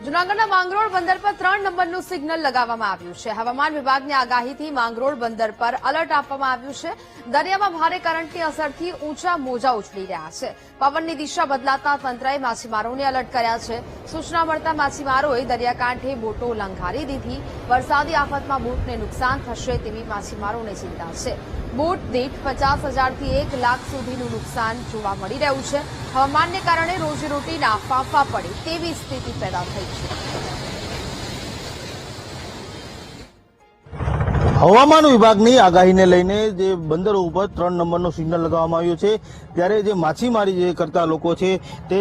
જૂનાગઢના માંગરોળ બંદર પર 3 નંબરનું સિગ્નલ લગાવવામાં આવ્યું છે। હવામાન વિભાગની આગાહીથી માંગરોળ બંદર પર એલર્ટ આપવામાં આવ્યું છે। દરિયામાં ભારે કરંટની અસરથી ઊંચા મોજા ઉછળી રહ્યા છે। પવનની દિશા બદલાતા તંત્રએ માછીમારોને એલર્ટ કર્યા છે। સૂચના મળતા માછીમારોએ દરિયાકાંઠે બોટો લંઘારી દીધી। વરસાદી આફતમાં બોટને નુકસાન થશે તેવી માછીમારોને ચિંતા છે। બોટ દીઠ 50,000 થી 1 લાખ સુધીનું નુકસાન જોવા મળી રહ્યું છે। હવામાનને કારણે રોજીરોટીના ફાંફા પડે તેવી સ્થિતિ પેદા થઈ છે। હવામાન વિભાગની આગાહીને લઈને જે બંદરો ઉપર 3 નંબરનો સિગ્નલ લગાવવામાં આવ્યો છે, ત્યારે જે માછીમારી જે કરતા લોકો છે તે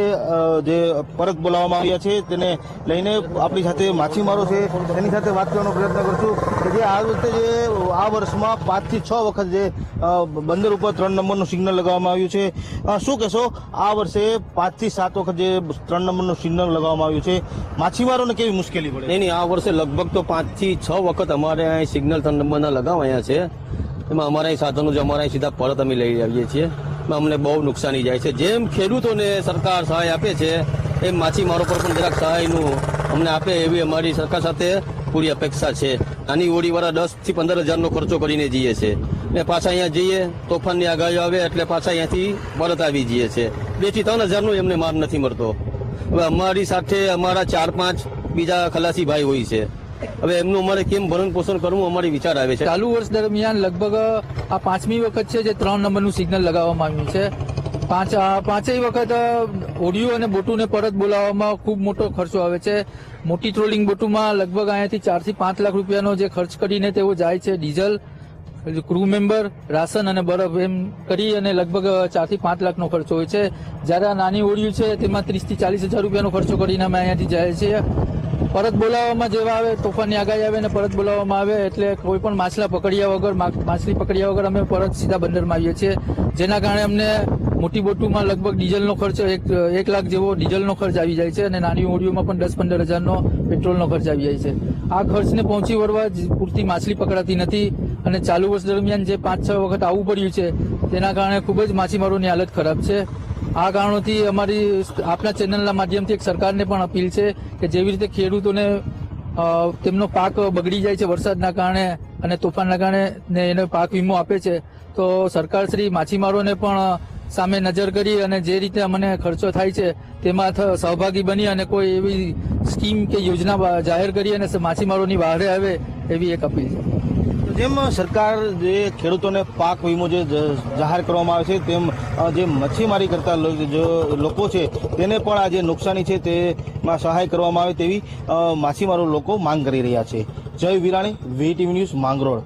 જે પરત બોલાવવામાં આવ્યા છે તેને લઈને આપણી સાથે માછીમારો છે તેની સાથે વાત કરવાનો પ્રયત્ન કરશું કે જે આ વખતે જે આ વર્ષમાં 5 થી 6 વખત જે બંદર ઉપર 3 નંબરનું સિગ્નલ લગાવવામાં આવ્યું છે, શું કહેશો આ વર્ષે 5 થી 7 વખત જે 3 નંબરનું સિગ્નલ લગાવવામાં આવ્યું છે, માછીમારોને કેવી મુશ્કેલી પડે? નહીં, આ વર્ષે લગભગ તો 5 થી 6 વખત અમારે અહીં સિગ્નલ 3 નંબરના લગાવાયા છે। એમાં અમારા અહીં સાધનો જ અમારા સીધા પરત અમે લઈ આવીએ છીએ। એમાં અમને બહુ નુકસાની જાય છે। જેમ ખેડૂતોને સરકાર સહાય આપે છે એમ માછીમારો પર પણ જરાક સહાયનું અમને આપે એવી અમારી સરકાર સાથે પૂરી અપેક્ષા છે। નાની હોડીવાળા 10 થી 15,000નો ખર્ચો કરીને જઈએ છે ને પાછા અહીંયા જઈએ તોફાનની આગાહી આવે એટલે પાછા અહીંયાથી પરત આવી જઈએ છે। 2 થી 3,000નો એમને માર નથી મળતો। હવે અમારી સાથે અમારા 4-5 બીજા ખલાસી ભાઈ હોય છે। હવે એમનું અમારે કેમ ભરણ પોષણ કરવું અમારી વિચાર આવે છે। ચાલુ વર્ષ દરમિયાન લગભગ આ 5મી વખત છે જે 3 નંબરનું સિગ્નલ લગાવવામાં આવ્યું છે। પાંચેય વખત હોડીઓ અને બોટોને પરત બોલાવવામાં ખૂબ મોટો ખર્ચો આવે છે। મોટી ટ્રોલિંગ બોટોમાં લગભગ અહીંયાથી 4 થી 5 લાખ રૂપિયાનો જે ખર્ચ કરીને તેઓ જાય છે। ડીઝલ, ક્રૂ મેમ્બર, રાશન અને બરફ એમ કરી અને લગભગ 4 થી 5 લાખનો ખર્ચો હોય છે। જ્યારે આ નાની હોડીઓ છે તેમાં 30 થી 40,000 રૂપિયાનો ખર્ચો કરીને અમે અહીંયાથી જાય છીએ। પરત બોલાવવામાં જેવા આવે તોફાનની આગાહી આવે ને પરત બોલાવવામાં આવે એટલે કોઈ પણ માછલી પકડ્યા વગર અમે પરત સીધા બંદરમાં આવીએ છીએ। જેના કારણે અમને મોટી બોટોમાં લગભગ ડીઝલનો ખર્ચ 1 લાખ જેવો ડીઝલનો ખર્ચ આવી જાય છે અને નાની હોડીઓમાં પણ 10-15,000નો પેટ્રોલનો ખર્ચ આવી જાય છે। આ ખર્ચને પહોંચી વળવા પૂરતી માછલી પકડાતી નથી અને ચાલુ વર્ષ દરમિયાન જે 5-6 વખત આવવું પડ્યું છે તેના કારણે ખૂબ જ માછીમારોની હાલત ખરાબ છે। આ કારણોથી અમારી આપના ચેનલના માધ્યમથી એક સરકારને પણ અપીલ છે કે જેવી રીતે ખેડૂતોને તેમનો પાક બગડી જાય છે વરસાદના કારણે અને તોફાનના કારણે ને એને પાક વીમો આપે છે, તો સરકારશ્રી માછીમારોને પણ સામે નજર કરી અને જે રીતે અમને ખર્ચો થાય છે તેમાં સહભાગી બની અને કોઈ એવી સ્કીમ કે યોજના જાહેર કરી અને માછીમારોની વહારે આવે એવી એક અપીલ છે। જેમ સરકાર જે ખેડૂતોને પાક વીમો જે જાહેર કરવામાં આવે છે તેમ જે મચ્છીમારી કરતા લોકો છે તેને પણ આ જે નુકસાની છે તેમાં સહાય કરવામાં આવે તેવી માછીમારો લોકો માંગ કરી રહ્યા છે। જય વિરાણી, VTV ન્યૂઝ, માંગરોળ।